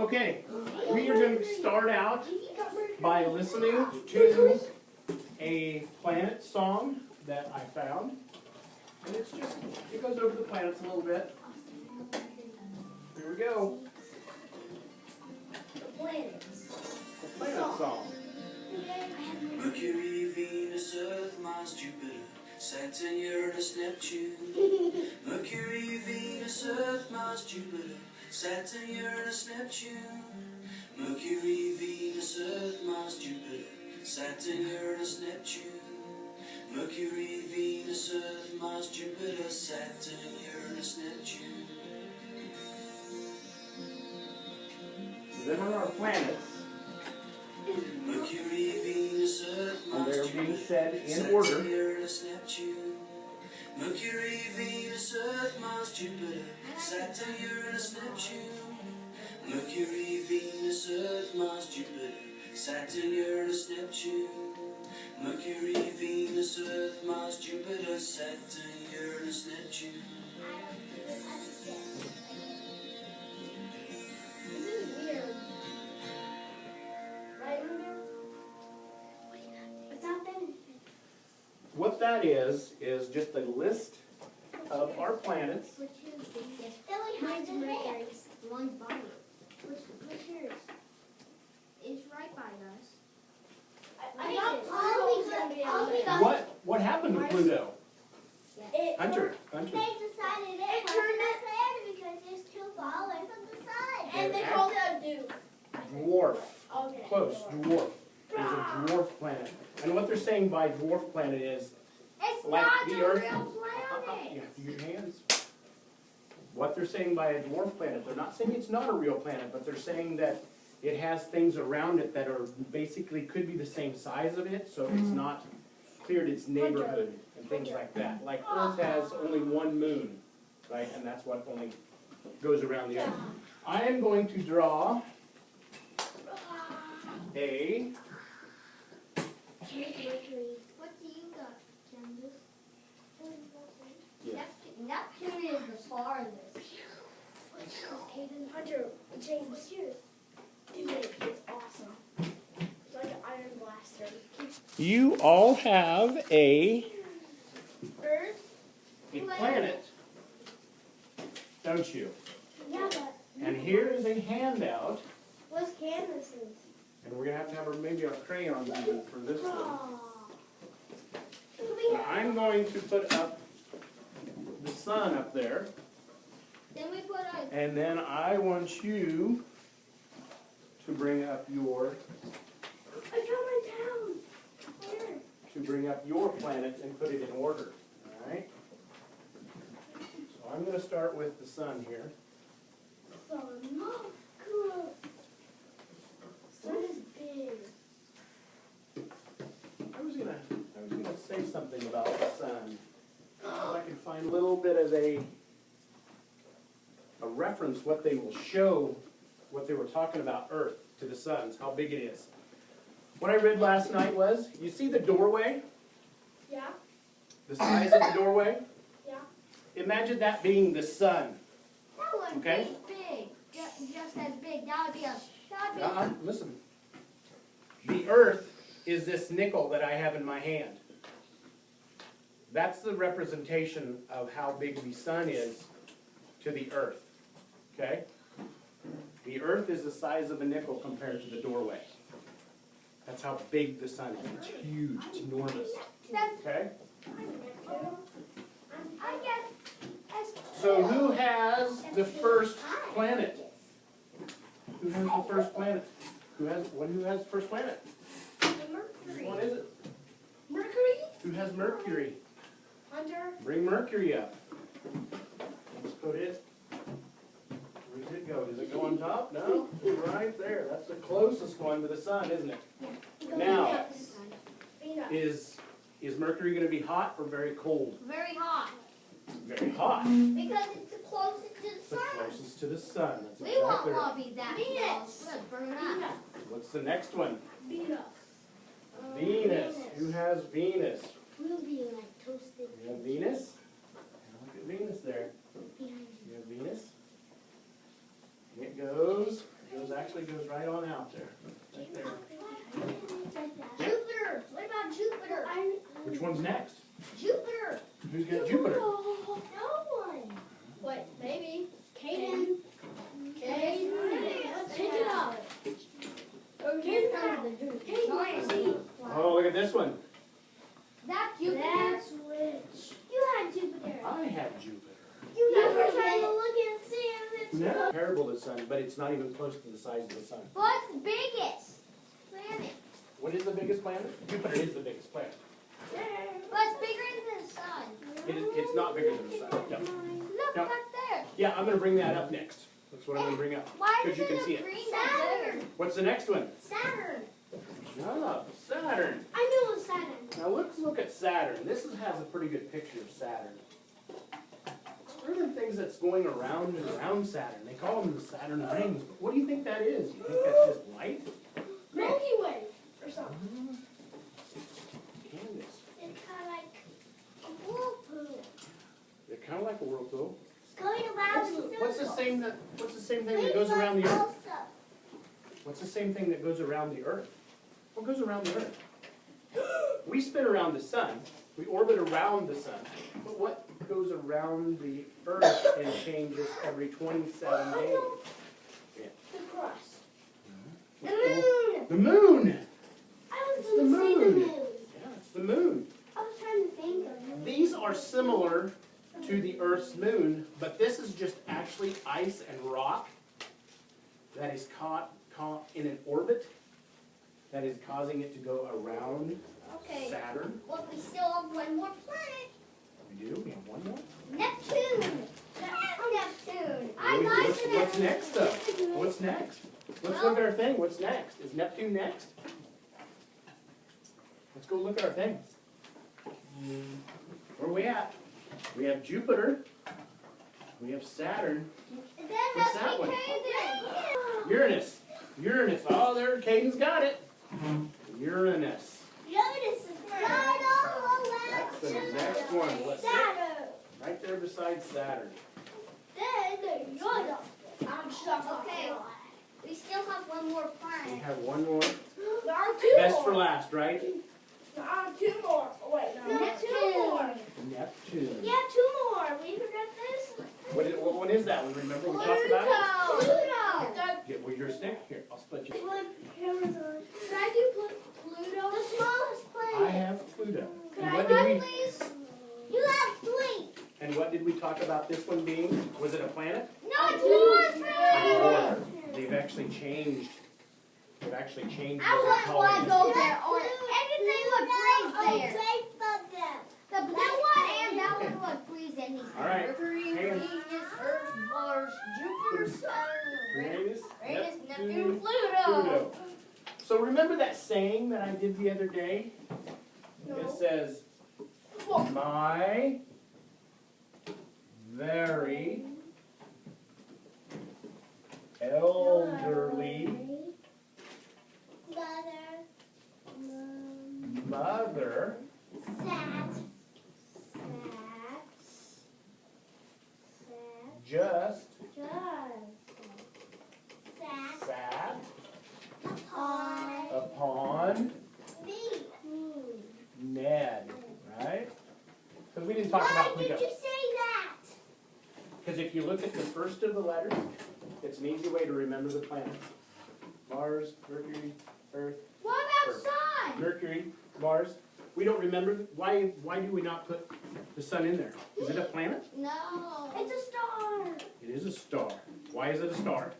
Okay, we are going to start out by listening to a planet song that I found. And it's just, it goes over the planets a little bit. Here we go. The planets. The planet song. Mercury, Venus, Earth, Mars, Jupiter, Saturn, Uranus, Neptune. Mercury, Venus, Earth, Mars, Jupiter, Saturn, Uranus, Neptune. Mercury, Venus, Earth, Mars, Jupiter, Saturn, Uranus, Neptune. Mercury, Venus, Earth, Mars, Jupiter, Saturn, Uranus, Neptune. So them are our planets. Mercury, Venus, Earth, And Mars, they're being Jupiter, said in Saturn, order. Uranus, Neptune. Mercury, Venus, Earth, Mars, Jupiter, Saturn, Uranus, Neptune. Mercury, Venus, Earth, Mars, Jupiter, Saturn, Uranus, Neptune. Mercury, Venus, Earth, Mars, Jupiter, Saturn, Uranus, Neptune. This is weird. Right, Ruben? What's happening? What that is just a list of our planets. Which is the biggest? Mine's Mercury. One's by me. What's yours? It's right by us. I got Pluto's gonna be on there. What happened to Pluto? Hunter. They decided it wasn't a planet because it's too far away from the sun. And they called it a dude. Dwarf. Okay. Close. Dwarf. It's a dwarf planet. And what they're saying by dwarf planet is, It's like not the a Earth. real You planet. have to use your hands. What they're saying by a dwarf planet, they're not saying it's not a real planet, but they're saying that it has things around it that are basically could be the same size of it, so it's not cleared its neighborhood and things like that. Like Earth has only one moon, right? And that's what only goes around the Earth. I am going to draw a Mercury. What do you got, Candace? yeah. Neptune is the farthest. Hayden Hunter. James. What's yours? Dude, it's awesome. It's like an iron blaster. You all have a Earth. planet, don't you? Yeah, but And here is a handout, what's canvases? and we're going to have maybe our crayons even for this one. Oh. Now, I'm going to put up the sun up there, Then we put a and then I want you to bring up your I found my town. Where? planet and put it in order. All right. So I'm going to start with the sun here. Sun. Oh, cool. Sun is big. I was gonna say something about the sun. If I can find a little bit of a reference, what they will show, what they were talking about Earth to the suns, how big it is. What I read last night was, you see the doorway, Yeah. the size of the doorway? Yeah. Imagine that being the sun. that would Okay. be big. Just as big. That would be a Listen. The Earth is this nickel that I have in my hand. That's the representation of how big the sun is to the Earth. Okay? The Earth is the size of a nickel compared to the doorway. That's how big the sun is. It's huge. It's enormous. Okay? I guess. So who has the first planet? Who has the first planet? Who has the first planet? Which Mercury. one is it? Mercury? Who has Mercury? Hunter? Bring Mercury up. Let's put it. Where does it go? Does it go on top? No? It's right there. That's the closest one to the sun, isn't it? Now, Venus. is Mercury going to be hot or very cold? Very hot. Very hot. Because it's the closest to the It's the sun. closest to the sun. That's We won't exactly right. want to be that Venus. close. We'll burn up. What's the next one? Venus. Venus. Who has Venus? We'll be like toasted. You have Venus? Look at Venus there. Behind You have Venus. And it goes actually goes right on out there. Right there. Jupiter. What about Jupiter? Which one's next? Jupiter. Who's got Jupiter? No one. Wait, maybe. Caden. Let's pick it up. Oh, look at this one. That's Jupiter. That's which? You had Jupiter. I have Jupiter. You never tried to look and see if it's No. Comparable to the sun, but it's not even close to the size of the sun. What's the biggest planet? What is the biggest planet? Jupiter is the biggest planet. What's bigger than the sun? It's not bigger than the sun. No. Look No. back there. Yeah, I'm going to bring that up next. That's what I'm going to bring up. Why Because is you can see it it. green Saturn? What's the next one? Saturn. Oh, Saturn. I knew it was Saturn. Now let's look at Saturn. This has a pretty good picture of Saturn. What are the things that's going around and around Saturn? They call them the Saturn rings. But what do you think that is? You think that's just light? Milky Way or something. Candace. It's kind of like a whirlpool. They're kind of like a whirlpool. It's going around What's the same thing that goes around the Earth? What's the same thing that goes around the Earth? What goes around the Earth? We spin around the sun. We orbit around the sun. But what goes around the Earth and changes every 27 days? The crust. The The moon. The moon! I was It's the going to say the moon. moon. Yeah, it's the moon. I was trying to think of it. These are similar to the Earth's moon, but this is just actually ice and rock that is caught in an orbit that is causing it to go around Okay. Saturn. Well, we still have one more planet. We do? We have one more? Neptune. Neptune. What's next, though? What's next? Let's look at our thing. What's next? Is Neptune next? Let's go look at our thing. Where are we at? We have Jupiter. We have Saturn. What's that one? Uranus. Uranus. Oh, there, Caden's got it. Uranus. That's the next one. Let's sit right there beside Saturn. Okay. We still have one more We planet. have one more. There are two Best for last, right? There are two more. Oh, wait, no. Neptune. Neptune. Yeah, two more. We forgot this. What one is that one? Remember we talked about it? Pluto. Get with your stick. Here, I'll split you. Can I do Pluto? The smallest I planet. have Pluto. Can And I what did have, we? please? You have three. And what did we talk about this one being? Was it a planet? No, it's more Or planet. they've actually changed. They've actually changed I what they're wouldn't want to calling it. go there or anything would freeze there. The blue one and that one would freeze anything. All right. Mercury, Hang on. Venus, Earth, Mars, Jupiter, Saturn, Uranus, Uranus, Neptune, Neptune, Pluto. Pluto. So remember that saying that I did the other day? It says, my very elderly mother just sat upon Ned, right? Because we didn't talk about Pluto. Because if you look at the first of the letters, it's an easy way to remember the planets. Mars, Mercury, Earth, What about sun? Mercury, Mars. We don't remember, why do we not put the sun in there? Is it a planet? No. It's a star. It is a star. Why is it a star?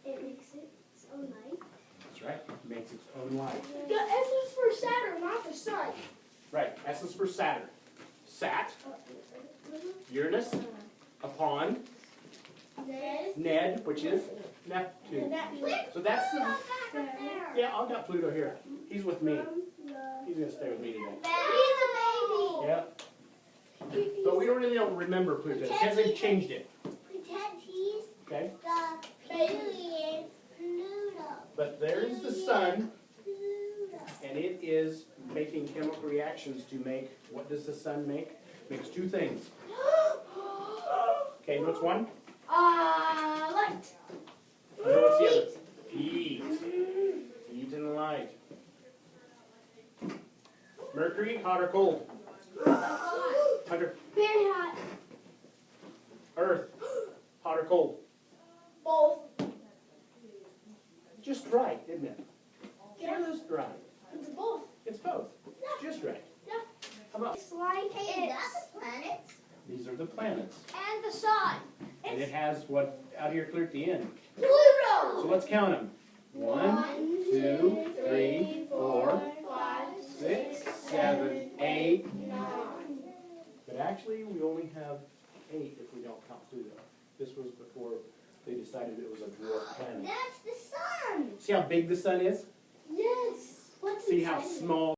It makes its own light. That's right, it makes its own light. The S is for Saturn, not the sun. Right, S is for Saturn. Sat, Uranus, upon Ned, which is Neptune. So that's the, yeah, I've got Pluto here. He's with me. He's gonna stay with me today. He's a baby. Yeah, but we really don't remember Pluto because they've changed it. Okay, but there's the sun, and it is making chemical reactions to make. What does the sun make? Makes two things. Okay, what's one? Light. And what's the other? Mercury, hot or cold? Hunter, Very hot. Earth, hot or cold? Both. Just right, isn't it? Just right. It's both. It's both. It's just right. Yeah. How about, It's like Hey, is it's that the planet? these are the planets. and the sun. And it has what, out here clear at the end. So Pluto. let's count them. 1, 2, 3, 4, 5, 6, 7, 8. 9. But actually, we only have 8 if we don't count Pluto. This was before they decided it was a dwarf planet. That's the sun. See how big the sun is? Yes. What's See how inside of it? small